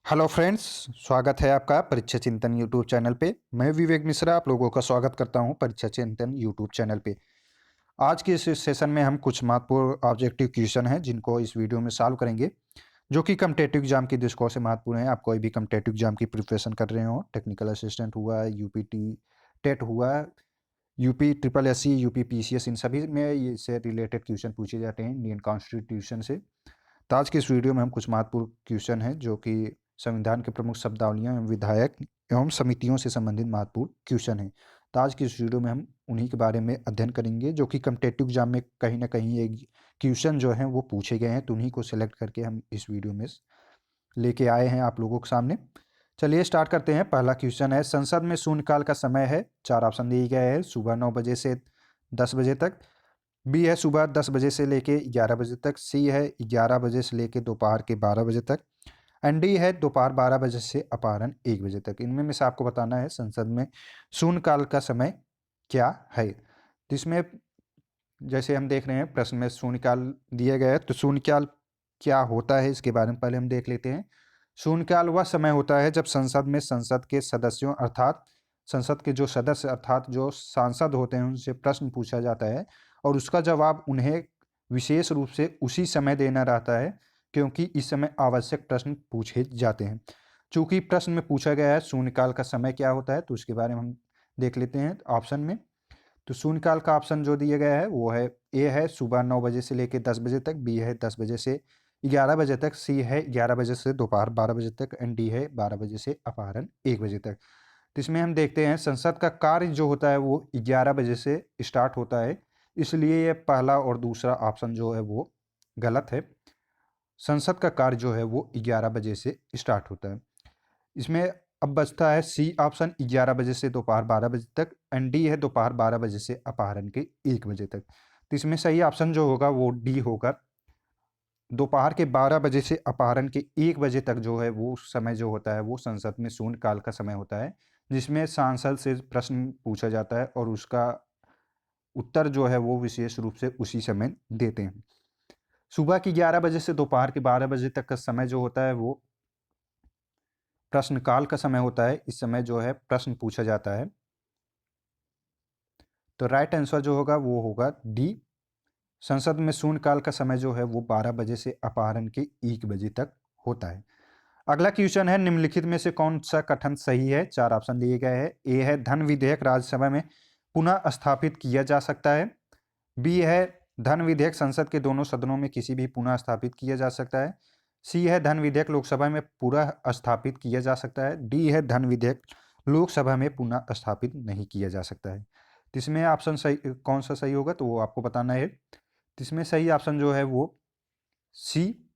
Hello friends, स्वागत है आपका परीक्षा चिंतन यूट्यूब चैनल पे। मैं विवेक मिश्रा आप लोगों का स्वागत करता हूं परीक्षा चिंतन यूट्यूब चैनल पे। आज के इस सेशन में हम कुछ महत्वपूर्ण ऑब्जेक्टिव क्वेश्चन हैं जिनको इस वीडियो में सॉल्व करेंगे, जो कि कम्पिटिटिव एग्जाम की दृष्टिकोण से महत्वपूर्ण है। आप कोई भी कम्पिटिटिव एग्जाम की प्रिपरेशन कर रहे हो, टेक्निकल असिस्टेंट हुआ, यूपीटी टेट हुआ, UP triple S C, UP PCS, इन सभी में इससे रिलेटेड क्वेश्चन पूछे जाते हैं इंडियन कॉन्स्टिट्यूशन से। तो आज के इस वीडियो में हम कुछ महत्वपूर्ण क्वेश्चन हैं जो कि संविधान के प्रमुख शब्दावलियां एवं विधायक एवं समितियों से संबंधित महत्वपूर्ण क्वेश्चन हैं। तो आज की इस वीडियो में हम उन्हीं के बारे में अध्ययन करेंगे जो कि कम्पिटिटिव एग्जाम में कहीं ना कहीं एक क्वेश्चन जो हैं वो पूछे गए हैं। तो उन्हीं को सिलेक्ट करके हम इस वीडियो में लेके आए हैं आप लोगों के सामने। चलिए स्टार्ट करते हैं। पहला क्वेश्चन है, संसद में शून्यकाल का समय है। चार ऑप्शन दिए गए हैं, सुबह 9 बजे से 10 बजे तक। बी है सुबह 10 बजे से लेके 11 बजे तक। सी है 11 बजे से लेके दोपहर के 12 बजे तक। एंड डी है दोपहर 12 बजे से अपराह्न 1 बजे तक। इनमें में से आपको बताना है संसद में शून्यकाल का समय क्या है। तो इसमें जैसे हम देख रहे हैं प्रश्न में शून्यकाल दिया गया है, तो शून्यकाल क्या होता है इसके बारे में पहले हम देख लेते हैं। शून्यकाल वह समय होता है जब संसद में संसद के सदस्यों अर्थात संसद के जो सदस्य अर्थात जो सांसद होते हैं उनसे प्रश्न पूछा जाता है और उसका जवाब उन्हें विशेष रूप से उसी समय देना रहता है, क्योंकि इस समय आवश्यक प्रश्न पूछे जाते हैं। चूंकि प्रश्न में पूछा गया है शून्यकाल का समय क्या होता है, तो उसके बारे में हम देख लेते हैं ऑप्शन में। तो शून्यकाल का ऑप्शन जो दिया गया है वो है, ए है सुबह 9 बजे से लेकर 10 बजे तक, बी है 10 बजे से 11 बजे तक, सी है 11 बजे से दोपहर 12 बजे तक, एंड डी है 12 बजे से अपराह्न 1 बजे तक। तो इसमें हम देखते हैं संसद का कार्य जो होता है वो 11 बजे से स्टार्ट होता है, इसलिए ये पहला और दूसरा ऑप्शन जो है वो गलत है। संसद का कार्य जो है वो 11 बजे से स्टार्ट होता है। इसमें अब बचता है सी ऑप्शन 11 बजे से दोपहर 12 बजे तक, एंड डी है दोपहर 12 बजे से अपराह्न के 1 बजे तक। तो इसमें सही ऑप्शन जो होगा वो डी होगा। दोपहर के 12 बजे से अपराह्न के 1 बजे तक जो है वो समय जो होता है वो संसद में शून्यकाल का समय होता है, जिसमें सांसद से प्रश्न पूछा जाता है और उसका उत्तर जो है वो विशेष रूप से उसी समय देते हैं। सुबह की 11 बजे से दोपहर के 12 बजे तक का समय जो होता है वो प्रश्नकाल का समय होता है। इस समय जो है प्रश्न पूछा जाता है। तो राइट आंसर जो होगा वो होगा डी। संसद में शून्यकाल का समय जो है वो 12 बजे से अपराह्न के 1 बजे तक होता है। अगला क्वेश्चन है, निम्नलिखित में से कौन सा कथन सही है। चार ऑप्शन दिए गए हैं। ए है धन विधेयक राज्यसभा में पुनः स्थापित किया जा सकता है। बी है धन विधेयक संसद के दोनों सदनों में किसी भी पुनः स्थापित किया जा सकता है। सी है धन विधेयक लोकसभा में पुनः स्थापित किया जा सकता है। डी है धन विधेयक लोकसभा में पुनः स्थापित नहीं किया जा सकता है। तो इसमें ऑप्शन सही कौन सा सही होगा तो वो आपको बताना है। तो इसमें सही ऑप्शन जो है वो सी,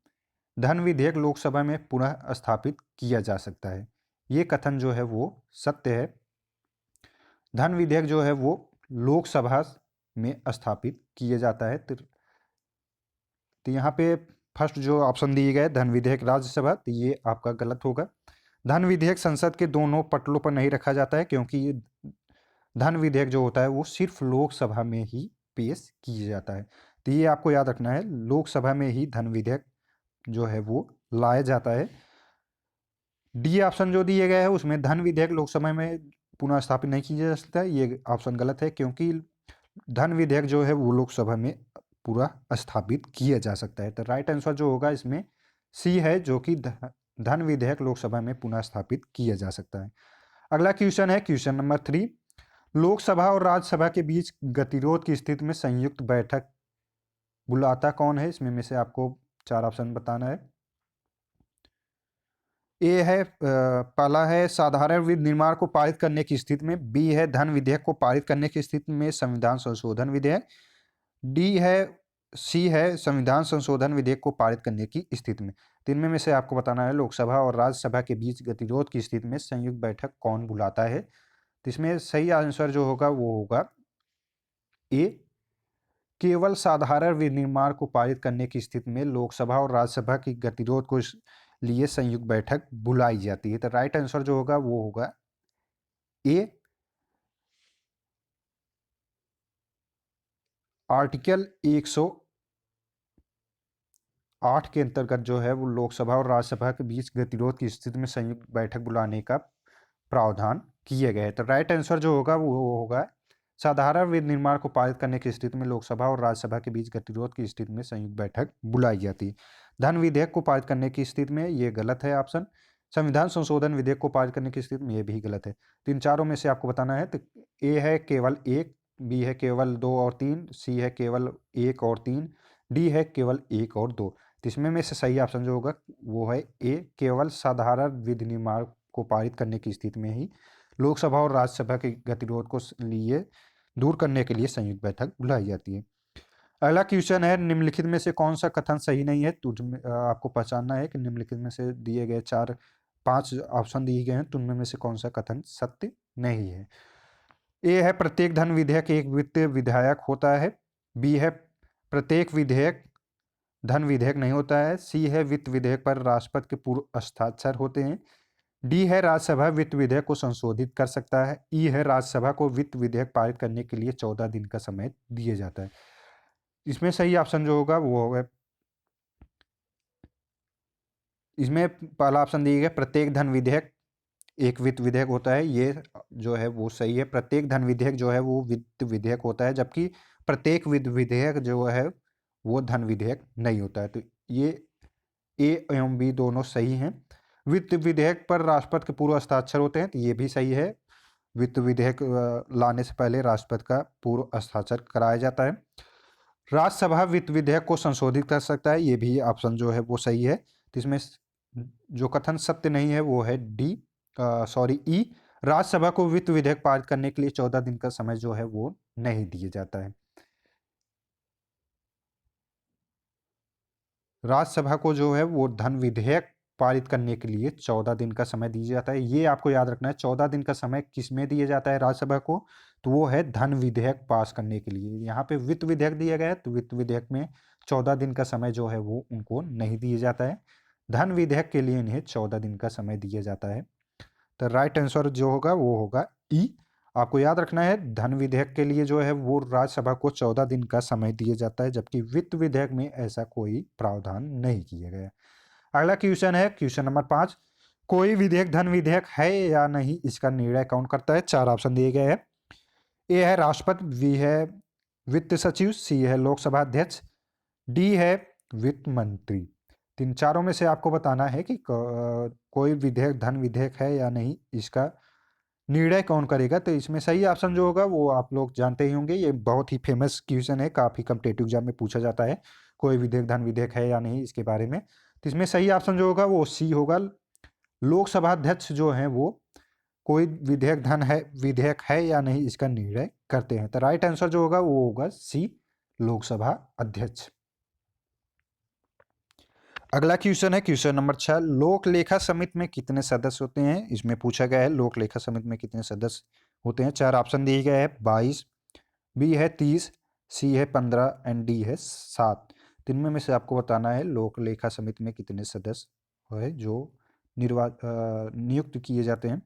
धन विधेयक लोकसभा में पुनः स्थापित किया जा सकता है। ये कथन जो है वो सत्य है। धन विधेयक जो है वो लोकसभा में स्थापित किया जाता है। तो यहाँ पे फर्स्ट जो ऑप्शन दिए गए धन विधेयक राज्यसभा, तो ये आपका गलत होगा। धन विधेयक संसद के दोनों पटलों पर नहीं रखा जाता है, क्योंकि ये धन विधेयक जो होता है वो सिर्फ लोकसभा में ही पेश किया जाता है। तो ये आपको याद रखना है, लोकसभा में ही धन विधेयक जो है वो लाया जाता है। डी ऑप्शन जो दिए गए है उसमें धन विधेयक लोकसभा में पुनः स्थापित नहीं किया जा सकता है, ये ऑप्शन गलत है, क्योंकि धन विधेयक जो है वो लोकसभा में पूरा स्थापित किया जा सकता है। तो राइट आंसर जो होगा इसमें सी है, जो कि धन विधेयक लोकसभा में पुनः स्थापित किया जा सकता है। अगला क्वेश्चन है क्वेश्चन नंबर 3, लोकसभा और राज्यसभा के बीच गतिरोध की स्थिति में संयुक्त बैठक बुलाता कौन है। इसमें में से आपको चार ऑप्शन बताना है। ए है पहला है साधारण विनिर्माण को पारित करने की स्थिति में। बी है धन विधेयक को पारित करने की स्थिति में संविधान संशोधन विधेयक। डी है सी है संविधान संशोधन विधेयक को पारित करने की स्थिति में। तो इनमें में से आपको बताना है लोकसभा और राज्यसभा के बीच गतिरोध की स्थिति में संयुक्त बैठक कौन बुलाता है। तो इसमें सही आंसर जो होगा वो होगा ए, केवल साधारण विनिर्माण को पारित करने की स्थिति में लोकसभा और राज्यसभा की गतिरोध को लिए संयुक्त बैठक बुलाई जाती है। तो राइट आंसर जो होगा वो होगा ए, आर्टिकल 8 के अंतर्गत जो है वो लोकसभा और राज्यसभा के बीच गतिरोध की स्थिति में संयुक्त बैठक बुलाने का प्रावधान किए गए हैं। तो राइट आंसर जो होगा वो होगा साधारण विनिर्माण को पारित करने की स्थिति में लोकसभा और राज्यसभा के बीच गतिरोध की स्थिति में संयुक्त बैठक बुलाई जाती है। धन विधेयक को पारित करने की स्थिति में ये गलत है ऑप्शन। संविधान संशोधन विधेयक को पारित करने की स्थिति में ये भी गलत है। तो इन चारों में से आपको बताना है। तो ए है केवल एक, बी है केवल 2 और 3, सी है केवल 1 और 3, डी है केवल 1 और 2। तो इसमें में से सही ऑप्शन जो होगा वो है ए, केवल साधारण विनिर्माण को पारित करने की स्थिति में ही लोकसभा और राज्यसभा के गतिरोध को लिए दूर करने के लिए संयुक्त बैठक बुलाई जाती है। अगला क्वेश्चन है, निम्नलिखित में से कौन सा कथन सही नहीं है। तो आपको पहचानना है कि निम्नलिखित में से दिए गए 5 ऑप्शन दिए गए हैं, तो उनमें में से कौन सा कथन सत्य नहीं है। ए है प्रत्येक धन विधेयक एक वित्त विधायक होता है। बी है प्रत्येक विधेयक धन विधेयक नहीं होता है। सी है वित्त विधेयक पर राष्ट्रपति के पूर्व हस्ताक्षर होते हैं। डी है राज्यसभा वित्त विधेयक को संशोधित कर सकता है। ई है राज्यसभा को वित्त विधेयक पारित करने के लिए 14 दिन का समय दिया जाता है। इसमें सही ऑप्शन जो होगा वो होगा, इसमें पहला ऑप्शन दिया गया प्रत्येक धन विधेयक एक वित्त विधेयक होता है, ये जो है वो सही है। प्रत्येक धन विधेयक जो है वो वित्त विधेयक होता है, जबकि प्रत्येक वित्त विधेयक जो है वो धन विधेयक नहीं होता है। तो ये ए एवं बी दोनों सही हैं। वित्त विधेयक पर राष्ट्रपति के पूर्व हस्ताक्षर होते हैं, तो ये भी सही है। वित्त विधेयक लाने से पहले राष्ट्रपति का पूर्व हस्ताक्षर कराया जाता है। राज्यसभा वित्त विधेयक को संशोधित कर सकता है, ये भी ऑप्शन जो है वो सही है। तो इसमें जो कथन सत्य नहीं है वो है डी, सॉरी ई, राज्यसभा को वित्त विधेयक पारित करने के लिए 14 दिन का समय जो है वो नहीं दिया जाता है। राज्यसभा को जो है वो धन विधेयक पारित करने के लिए 14 दिन का समय दिया जाता है। ये आपको याद रखना है, 14 दिन का समय किस में दिया जाता है राज्यसभा को, तो वो है धन विधेयक पास करने के लिए। यहाँ पे वित्त विधेयक दिया गया है, तो वित्त विधेयक में 14 दिन का समय जो है वो उनको नहीं दिया जाता है। धन विधेयक के लिए इन्हें 14 दिन का समय दिया जाता है। तो राइट आंसर जो होगा वो होगा ई। आपको याद रखना है, धन विधेयक के लिए जो है वो राज्यसभा को 14 दिन का समय दिया जाता है, जबकि वित्त विधेयक में ऐसा कोई प्रावधान नहीं किया गया। अगला क्वेश्चन है क्वेश्चन नंबर 5, कोई विधेयक धन विधेयक है या नहीं इसका निर्णय कौन करता है। 4 ऑप्शन दिए गए हैं। ए है राष्ट्रपति, बी है वित्त सचिव, सी है लोकसभा अध्यक्ष, डी है वित्त मंत्री। तीन चारों में से आपको बताना है कि कोई विधेयक धन विधेयक है या नहीं, इसका निर्णय कौन करेगा। तो इसमें सही ऑप्शन जो होगा वो आप लोग जानते ही होंगे, ये बहुत ही फेमस क्वेश्चन है, काफ़ी कॉम्पिटिटिव एग्जाम में पूछा जाता है, कोई विधेयक धन विधेयक है या नहीं इसके बारे में। तो इसमें सही ऑप्शन जो होगा वो सी होगा। लोकसभा अध्यक्ष जो हैं वो कोई विधेयक है या नहीं इसका निर्णय करते हैं। तो राइट आंसर जो होगा वो होगा सी, लोकसभा अध्यक्ष। अगला क्वेश्चन है क्वेश्चन नंबर 6, लोक लेखा समिति में कितने सदस्य होते हैं। इसमें पूछा गया है लोक लेखा समिति में कितने सदस्य होते हैं। 4 ऑप्शन दिए गए हैं, 22, बी है 30, सी है 15 एंड डी है 7। तीन में से आपको बताना है लोक लेखा समिति में कितने सदस्य है जो नियुक्त किए जाते हैं।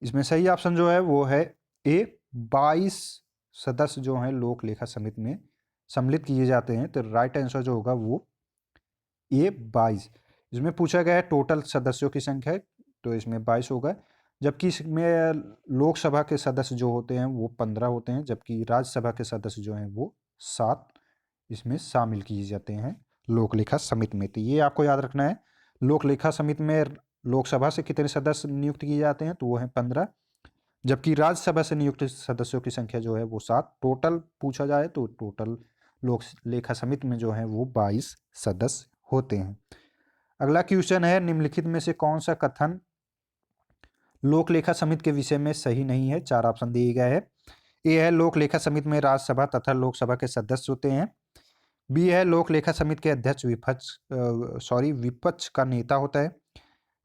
इसमें सही ऑप्शन जो है वो है ए, 22 सदस्य जो हैं लोक लेखा समिति में सम्मिलित किए जाते हैं। तो राइट आंसर जो होगा वो ए, 22। इसमें पूछा गया है टोटल सदस्यों की संख्या, तो इसमें 22 होगा, जबकि इसमें लोकसभा के सदस्य जो होते हैं वो 15 होते हैं, जबकि राज्यसभा के सदस्य जो हैं वो 7 इसमें शामिल किए जाते हैं लोक लेखा समिति में। तो ये आपको याद रखना है, लोक लेखा समिति में लोकसभा से कितने सदस्य नियुक्त किए जाते हैं, तो वो हैं 15, जबकि राज्यसभा से नियुक्त सदस्यों की संख्या जो है वो 7। टोटल पूछा जाए तो टोटल लोक लेखा समिति में जो है वो 22 सदस्य होते हैं। अगला क्वेश्चन है, निम्नलिखित में से कौन सा कथन लोक लेखा समिति के विषय में सही नहीं है। 4 ऑप्शन दिए गए हैं। ए है लोक लेखा समिति में राज्यसभा तथा लोकसभा के सदस्य होते हैं। बी है लोक लेखा समिति के अध्यक्ष विपक्ष का नेता होता है।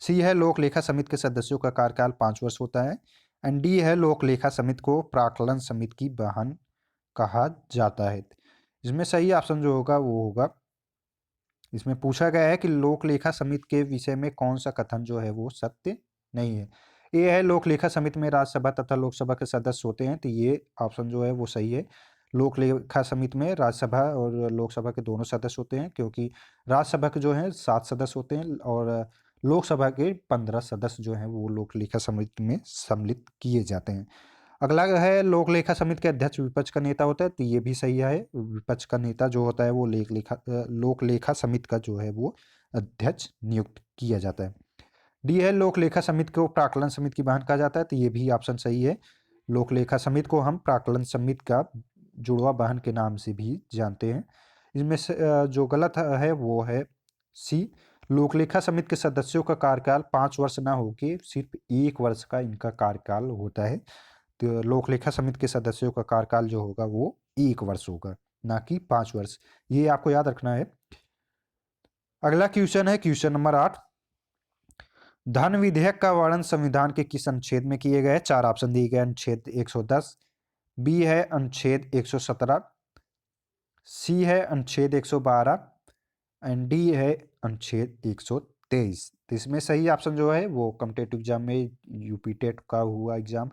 सी है लोक लेखा समिति के सदस्यों का कार्यकाल 5 वर्ष होता है। एंड डी है लोक लेखा समिति को प्राक्कलन समिति की बहन कहा जाता है। इसमें सही ऑप्शन जो होगा वो होगा, इसमें पूछा गया है कि लोक लेखा समिति के विषय में कौन सा कथन जो है वो सत्य नहीं है। ए है लोक लेखा समिति में राज्यसभा तथा लोकसभा के सदस्य होते हैं, तो ये ऑप्शन जो है वो सही है। लोक लेखा समिति में राज्यसभा और लोकसभा के दोनों सदस्य होते हैं, क्योंकि राज्यसभा के जो हैं 7 सदस्य होते हैं और लोकसभा के 15 सदस्य जो हैं वो लोक लेखा समिति में सम्मिलित किए जाते हैं। अगला है लोक लेखा समिति के अध्यक्ष विपक्ष का नेता होता है, तो ये भी सही है। विपक्ष का नेता जो होता है वो लोक लेखा समिति का जो है वो अध्यक्ष नियुक्त किया जाता है। डी है लोक लेखा समिति को प्राक्कलन समिति की बहन कहा जाता है, तो ये भी ऑप्शन सही है। लोक लेखा समिति को हम प्राक्कलन समिति का जुड़वा बहन के नाम से भी जानते हैं। इसमें से जो गलत है वो है सी। लोक लेखा समिति के सदस्यों का कार्यकाल 5 वर्ष ना होके सिर्फ 1 वर्ष का इनका कार्यकाल होता है। तो लोक लेखा समिति के सदस्यों का कार्यकाल जो होगा वो 1 वर्ष होगा, ना कि 5 वर्ष। ये आपको याद रखना है। अगला क्वेश्चन है क्वेश्चन नंबर 8। धन विधेयक का वर्णन संविधान के किस अनुच्छेद में किए गए? 4 ऑप्शन दिए गए। अनुच्छेद 110, बी है अनुच्छेद 117, सी है अनुच्छेद 112 एंड डी है अनुच्छेद 123। तो इसमें सही ऑप्शन जो है वो कॉम्पिटेटिव एग्जाम में यूपी टेट का हुआ एग्जाम,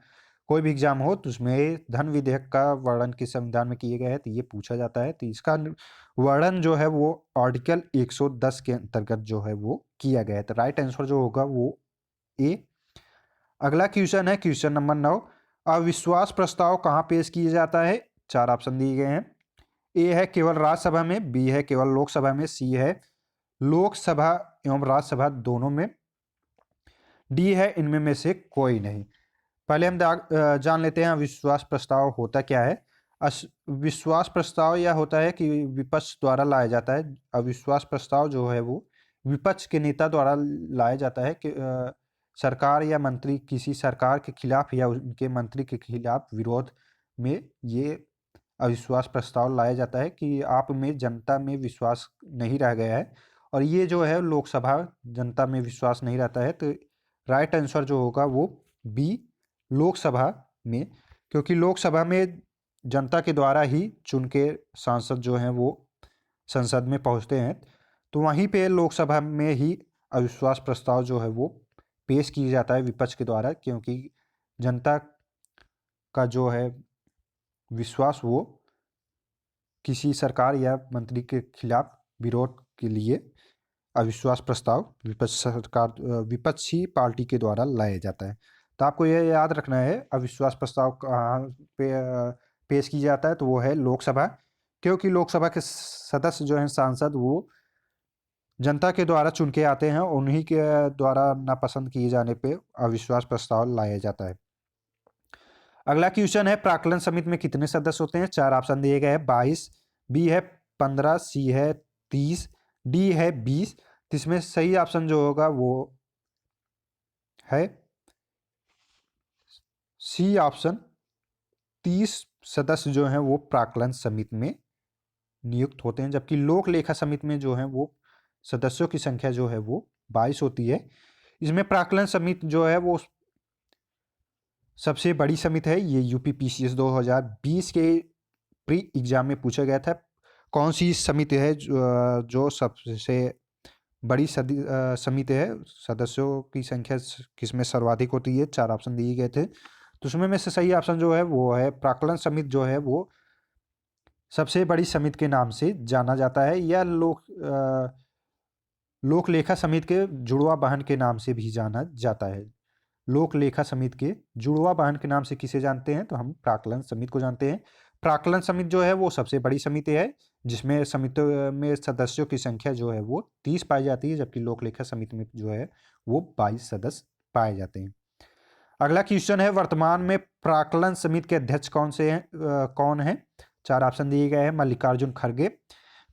कोई भी एग्जाम हो तो उसमें धन विधेयक का वर्णन किस संविधान में किए गए हैं तो ये पूछा जाता है। तो इसका वर्णन जो है वो आर्टिकल 110 के अंतर्गत जो है वो किया गया है। तो राइट आंसर जो होगा वो ए। अगला क्वेश्चन है क्वेश्चन नंबर 9। अविश्वास प्रस्ताव कहाँ पेश किया जाता है? 4 ऑप्शन दिए गए हैं। ए है केवल राज्यसभा में, बी है केवल लोकसभा में, सी है लोकसभा एवं राज्यसभा दोनों में, डी है इनमें में से कोई नहीं। पहले हम जान लेते हैं अविश्वास प्रस्ताव होता क्या है। विश्वास प्रस्ताव यह होता है कि विपक्ष द्वारा लाया जाता है। अविश्वास प्रस्ताव जो है वो विपक्ष के नेता द्वारा लाया जाता है कि सरकार या मंत्री किसी सरकार के खिलाफ या उनके मंत्री के खिलाफ विरोध में ये अविश्वास प्रस्ताव लाया जाता है कि आप में जनता में विश्वास नहीं रह गया है, और ये जो है लोकसभा जनता में विश्वास नहीं रहता है। तो राइट आंसर जो होगा वो बी लोकसभा में, क्योंकि लोकसभा में जनता के द्वारा ही चुन के सांसद जो हैं वो संसद में पहुंचते हैं, तो वहीं पे लोकसभा में ही अविश्वास प्रस्ताव जो है वो पेश किया जाता है विपक्ष के द्वारा, क्योंकि जनता का जो है विश्वास वो किसी सरकार या मंत्री के खिलाफ विरोध के लिए अविश्वास प्रस्ताव विपक्षी पार्टी के द्वारा लाया जाता है। तो आपको यह याद रखना है अविश्वास प्रस्ताव कहाँ पे पेश किया जाता है, तो वो है लोकसभा, क्योंकि लोकसभा के सदस्य जो हैं सांसद वो जनता के द्वारा चुन के आते हैं, उन्हीं के द्वारा नापसंद किए जाने पे अविश्वास प्रस्ताव लाया जाता है। अगला क्वेश्चन है प्राक्कलन समिति में कितने सदस्य होते हैं? 4 ऑप्शन दिए गए हैं। 22, बी है 15, सी है 30, डी है 20। इसमें सही ऑप्शन जो होगा वो है सी ऑप्शन। 30 सदस्य जो हैं वो प्राक्कलन समिति में नियुक्त होते हैं, जबकि लोक लेखा समिति में जो है वो सदस्यों की संख्या जो है वो 22 होती है। इसमें प्राक्कलन समिति जो है वो सबसे बड़ी समिति है। ये यूपी पीसीएस 2020 के प्री एग्जाम में पूछा गया था कौन सी समिति है जो सबसे बड़ी समिति है, सदस्यों की संख्या किसमें सर्वाधिक होती है। 4 ऑप्शन दिए गए थे, तो उसमें में से सही ऑप्शन जो है वो है प्राक्कलन समिति जो है वो सबसे बड़ी समिति के नाम से जाना जाता है, या लोक लेखा समिति के जुड़वा बहन के नाम से भी जाना जाता है। लोक लेखा समिति के जुड़वा बहन के नाम से किसे जानते हैं? तो हम प्राक्कलन समिति को जानते हैं। प्राक्कलन समिति जो है वो सबसे बड़ी समिति है, जिसमें समिति में सदस्यों की संख्या जो है वो 30 पाई जाती है, जबकि लोक लेखा समिति में जो है वो 22 सदस्य पाए जाते हैं। अगला क्वेश्चन है वर्तमान में प्राक्कलन समिति के अध्यक्ष कौन है? 4 ऑप्शन दिए गए हैं। मल्लिकार्जुन खड़गे,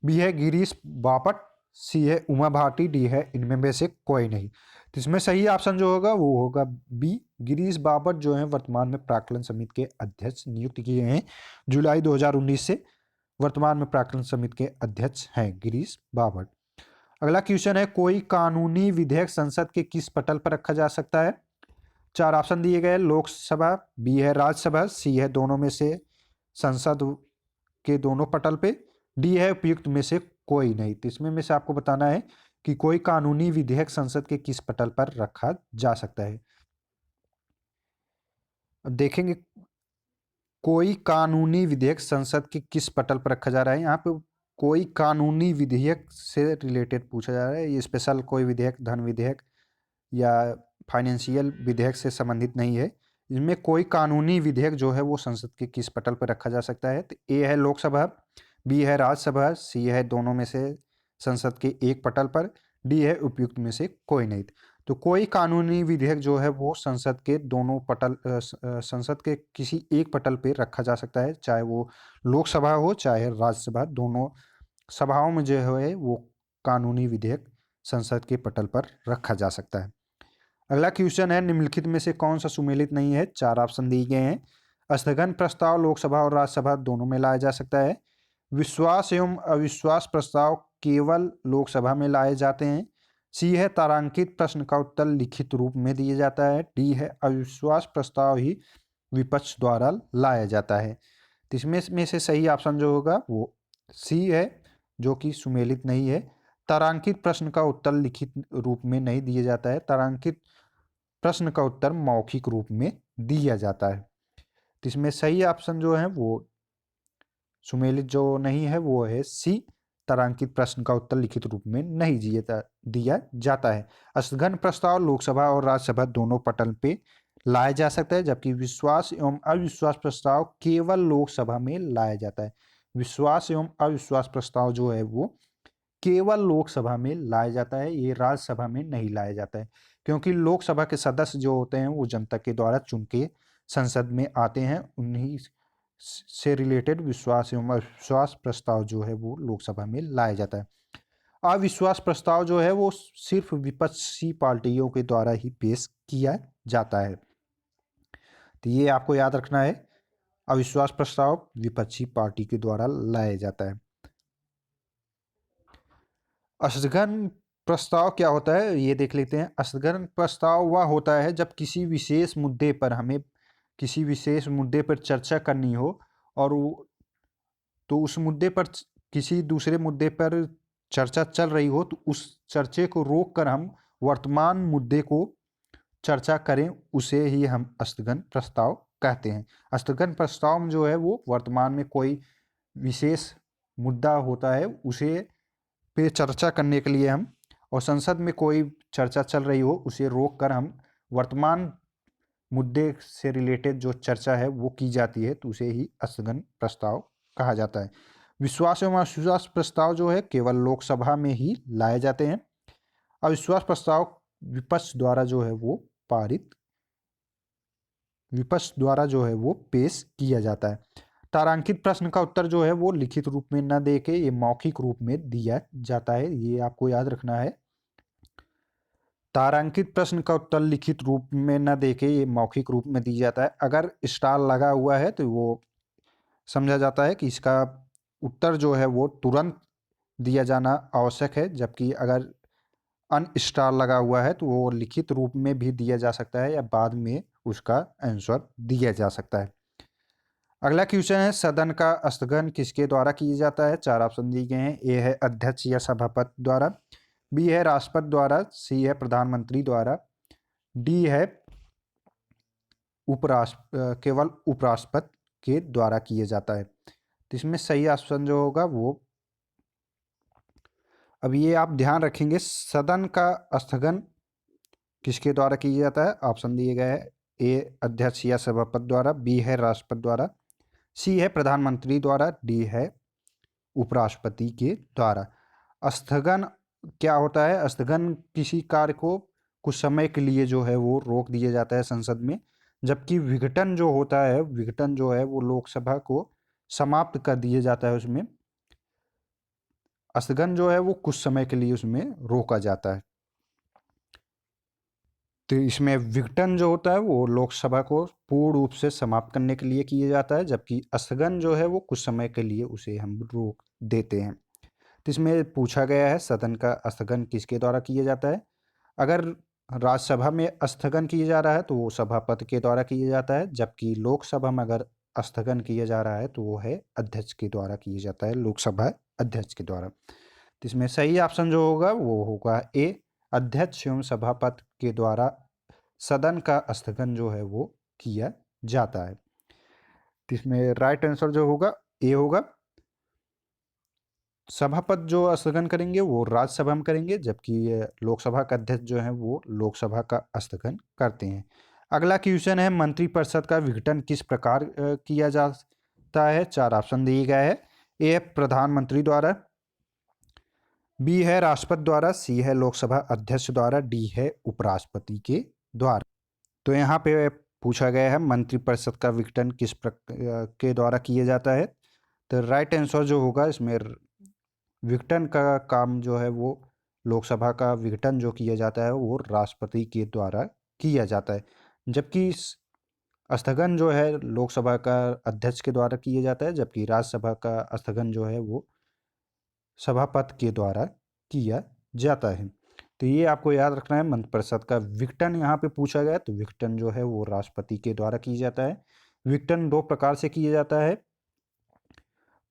बी है गिरीश बापट, सी है उमा भारती, डी है इनमें में से कोई नहीं। तो इसमें सही ऑप्शन जो होगा वो होगा बी गिरीश बापट जो है वर्तमान में प्राक्कलन समिति के अध्यक्ष नियुक्त किए हैं। जुलाई 2019 से वर्तमान में प्राक्कलन समिति के अध्यक्ष हैं गिरीश बापट। अगला क्वेश्चन है कोई कानूनी विधेयक संसद के किस पटल पर रखा जा सकता है? 4 ऑप्शन दिए गए। लोकसभा, बी है राज्यसभा, सी है दोनों में से संसद के दोनों पटल पे, डी है उपयुक्त में से कोई नहीं। तो इसमें में से आपको बताना है कि कोई कानूनी विधेयक संसद के किस पटल पर रखा जा सकता है। अब देखेंगे कोई कानूनी विधेयक संसद के किस पटल पर रखा जा रहा है? यहाँ पे कोई कानूनी विधेयक से रिलेटेड पूछा जा रहा है। ये स्पेशल कोई विधेयक, धन विधेयक या फाइनेंशियल विधेयक से संबंधित नहीं है। इसमें कोई कानूनी विधेयक जो है वो संसद के किस पटल पर रखा जा सकता है? तो ए है लोकसभा, बी है राज्यसभा, सी है दोनों में से संसद के एक पटल पर, डी है उपयुक्त में से कोई नहीं। तो कोई कानूनी विधेयक जो है वो संसद के दोनों पटल संसद के किसी एक पटल पे रखा जा सकता है, चाहे वो लोकसभा हो चाहे राज्यसभा, दोनों सभाओं में जो है वो कानूनी विधेयक संसद के पटल पर रखा जा सकता है। अगला क्वेश्चन है, निम्नलिखित में से कौन सा सुमेलित नहीं है? 4 ऑप्शन दिए गए हैं। स्थगन प्रस्ताव लोकसभा और राज्यसभा दोनों में लाया जा सकता है। विश्वास एवं अविश्वास प्रस्ताव केवल लोकसभा में लाए जाते हैं। सी है तारांकित प्रश्न का उत्तर लिखित रूप में दिया जाता है। डी है अविश्वास प्रस्ताव ही विपक्ष द्वारा लाया जाता है। तो इसमें में से सही ऑप्शन जो होगा वो सी है, जो कि सुमेलित नहीं है। तारांकित प्रश्न का उत्तर लिखित रूप में नहीं दिया जाता है। तारांकित प्रश्न का उत्तर मौखिक रूप में दिया जाता है। तो इसमें सही ऑप्शन जो है वो सुमेलित जो नहीं है वो है सी, तारांकित प्रश्न का उत्तर लिखित रूप में नहीं दिया जाता है। स्थगन प्रस्ताव लोकसभा और राज्यसभा दोनों पटल पे लाया जा सकता है, जबकि विश्वास एवं अविश्वास प्रस्ताव केवल लोकसभा में लाया जाता है। विश्वास एवं अविश्वास प्रस्ताव जो है वो केवल लोकसभा में लाया जाता है, ये राज्यसभा में नहीं लाया जाता है, क्योंकि लोकसभा के सदस्य जो होते हैं वो जनता के द्वारा चुन के संसद में आते हैं। उन्हीं से रिलेटेड विश्वास एवं अविश्वास प्रस्ताव जो है वो लोकसभा में लाया जाता है। अविश्वास प्रस्ताव जो है वो सिर्फ विपक्षी पार्टियों के द्वारा ही पेश किया जाता है। तो ये आपको याद रखना है, अविश्वास प्रस्ताव विपक्षी पार्टी के द्वारा लाया जाता है। स्थगन प्रस्ताव क्या होता है ये देख लेते हैं। स्थगन प्रस्ताव वह होता है जब किसी विशेष मुद्दे पर हमें किसी विशेष मुद्दे पर चर्चा करनी हो और तो उस मुद्दे पर किसी दूसरे मुद्दे पर चर्चा चल रही हो, तो उस चर्चे को रोक कर हम वर्तमान मुद्दे को चर्चा करें, उसे ही हम स्थगन प्रस्ताव कहते हैं। स्थगन प्रस्ताव में जो है वो वर्तमान में कोई विशेष मुद्दा होता है, उसे पे चर्चा करने के लिए हम, और संसद में कोई चर्चा चल रही हो उसे रोक कर हम वर्तमान मुद्दे से रिलेटेड जो चर्चा है वो की जाती है, तो उसे ही स्थगन प्रस्ताव कहा जाता है। विश्वास एवं अविश्वास प्रस्ताव जो है केवल लोकसभा में ही लाए जाते हैं। अविश्वास प्रस्ताव विपक्ष द्वारा जो है वो विपक्ष द्वारा जो है वो पेश किया जाता है। तारांकित प्रश्न का उत्तर जो है वो लिखित रूप में न दे के ये मौखिक रूप में दिया जाता है, ये आपको याद रखना है। तारांकित प्रश्न का उत्तर लिखित रूप में न दे के ये मौखिक रूप में दिया जाता है। अगर स्टार लगा हुआ है तो वो समझा जाता है कि इसका उत्तर जो है वो तुरंत दिया जाना आवश्यक है, जबकि अगर अन स्टार लगा हुआ है तो वो लिखित रूप में भी दिया जा सकता है या बाद में उसका आंसर दिया जा सकता है। अगला क्वेश्चन है, सदन का स्थगन किसके द्वारा किया जाता है? 4 ऑप्शन दिए गए हैं। ए है अध्यक्ष या सभापति द्वारा, बी है राष्ट्रपति द्वारा, सी है प्रधानमंत्री द्वारा, डी है केवल उपराष्ट्रपति के द्वारा किया जाता है। तो इसमें सही ऑप्शन जो होगा वो, अब ये आप ध्यान रखेंगे, सदन का स्थगन किसके द्वारा किया जाता है? ऑप्शन दिए गए हैं। ए अध्यक्ष या सभापति द्वारा, बी है राष्ट्रपति द्वारा, सी है प्रधानमंत्री द्वारा, डी है उपराष्ट्रपति के द्वारा। स्थगन क्या होता है? स्थगन किसी कार्य को कुछ समय के लिए जो है वो रोक दिया जाता है संसद में, जबकि विघटन जो होता है, विघटन जो है वो लोकसभा को समाप्त कर दिया जाता है। उसमें स्थगन जो है वो कुछ समय के लिए उसमें रोका जाता है। तो इसमें विघटन जो होता है वो लोकसभा को पूर्ण रूप से समाप्त करने के लिए किया जाता है, जबकि स्थगन जो है वो कुछ समय के लिए उसे हम रोक देते हैं। तो इसमें पूछा गया है सदन का स्थगन किसके द्वारा किया जाता है? अगर राज्यसभा में स्थगन किया जा रहा है तो वो सभापति के द्वारा किया जाता है, जबकि लोकसभा में अगर स्थगन किया जा रहा है तो वो है अध्यक्ष के द्वारा किया जाता है, लोकसभा अध्यक्ष के द्वारा। तो इसमें सही ऑप्शन जो होगा वो होगा ए, अध्यक्ष एवं सभापति के द्वारा सदन का स्थगन जो है वो किया जाता है। तो इसमें राइट आंसर जो होगा ए होगा। सभापति जो स्थगन करेंगे वो राज्यसभा में करेंगे, जबकि लोकसभा का अध्यक्ष जो है वो लोकसभा का स्थगन करते हैं। अगला क्वेश्चन है मंत्रिपरिषद का विघटन किस प्रकार किया जाता है। 4 ऑप्शन दिए गए हैं। ए है प्रधानमंत्री द्वारा, बी है राष्ट्रपति द्वारा, सी है लोकसभा अध्यक्ष द्वारा, डी है उपराष्ट्रपति के द्वारा। तो यहाँ पे पूछा गया है मंत्रिपरिषद का विघटन किस के द्वारा किया जाता है। तो राइट आंसर जो होगा इसमें विघटन का काम जो है वो लोकसभा का विघटन जो किया जाता है वो राष्ट्रपति के द्वारा किया जाता है, जबकि स्थगन जो है लोकसभा का अध्यक्ष के द्वारा किया जाता है, जबकि राज्यसभा का स्थगन जो है वो सभापति के द्वारा किया जाता है। तो ये आपको याद रखना है। मंत्रिपरिषद का विघटन यहाँ पे पूछा गया, तो विघटन जो है वो राष्ट्रपति के द्वारा किया जाता है। विघटन 2 प्रकार से किया जाता है।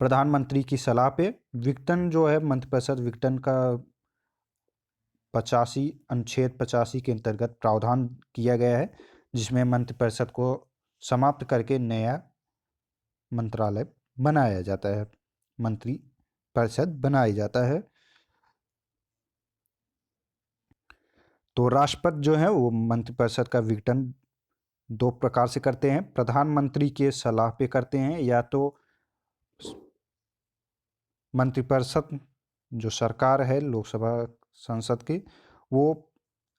प्रधानमंत्री की सलाह पे विघटन जो है मंत्रिपरिषद विघटन का 85 अनुच्छेद 85 के अंतर्गत प्रावधान किया गया है, जिसमें मंत्रिपरिषद को समाप्त करके नया मंत्रालय बनाया जाता है, मंत्रिपरिषद बनाया जाता है। तो राष्ट्रपति जो है वो मंत्रिपरिषद का विघटन 2 प्रकार से करते हैं। प्रधानमंत्री के सलाह पे करते हैं, या तो मंत्रिपरिषद जो सरकार है लोकसभा संसद की वो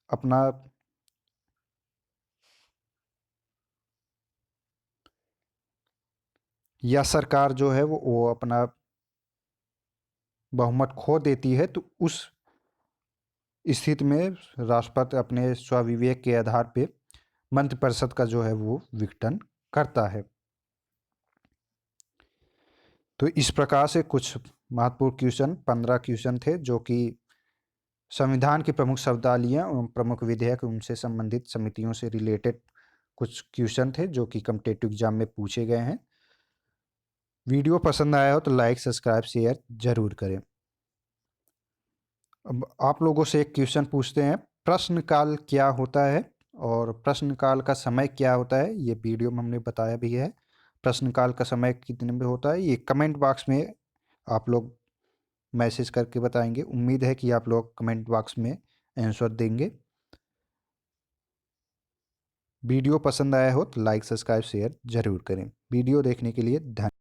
अपना या सरकार जो है वो अपना बहुमत खो देती है, तो उस स्थिति में राष्ट्रपति अपने स्वविवेक के आधार पे मंत्रिपरिषद का जो है वो विघटन करता है। तो इस प्रकार से कुछ महत्वपूर्ण क्वेश्चन 15 क्वेश्चन थे, जो कि संविधान की प्रमुख शब्दावलियाँ एवं प्रमुख विधेयक उनसे संबंधित समितियों से रिलेटेड कुछ क्वेश्चन थे, जो कि कॉम्पिटिटिव एग्जाम में पूछे गए हैं। वीडियो पसंद आया हो तो लाइक, सब्सक्राइब, शेयर जरूर करें। अब आप लोगों से एक क्वेश्चन पूछते हैं, प्रश्नकाल क्या होता है और प्रश्नकाल का समय क्या होता है। ये वीडियो में हमने बताया भी है। प्रश्नकाल का समय कितने में होता है ये कमेंट बॉक्स में आप लोग मैसेज करके बताएंगे। उम्मीद है कि आप लोग कमेंट बॉक्स में आंसर देंगे। वीडियो पसंद आया हो तो लाइक, सब्सक्राइब, शेयर जरूर करें। वीडियो देखने के लिए धन्यवाद।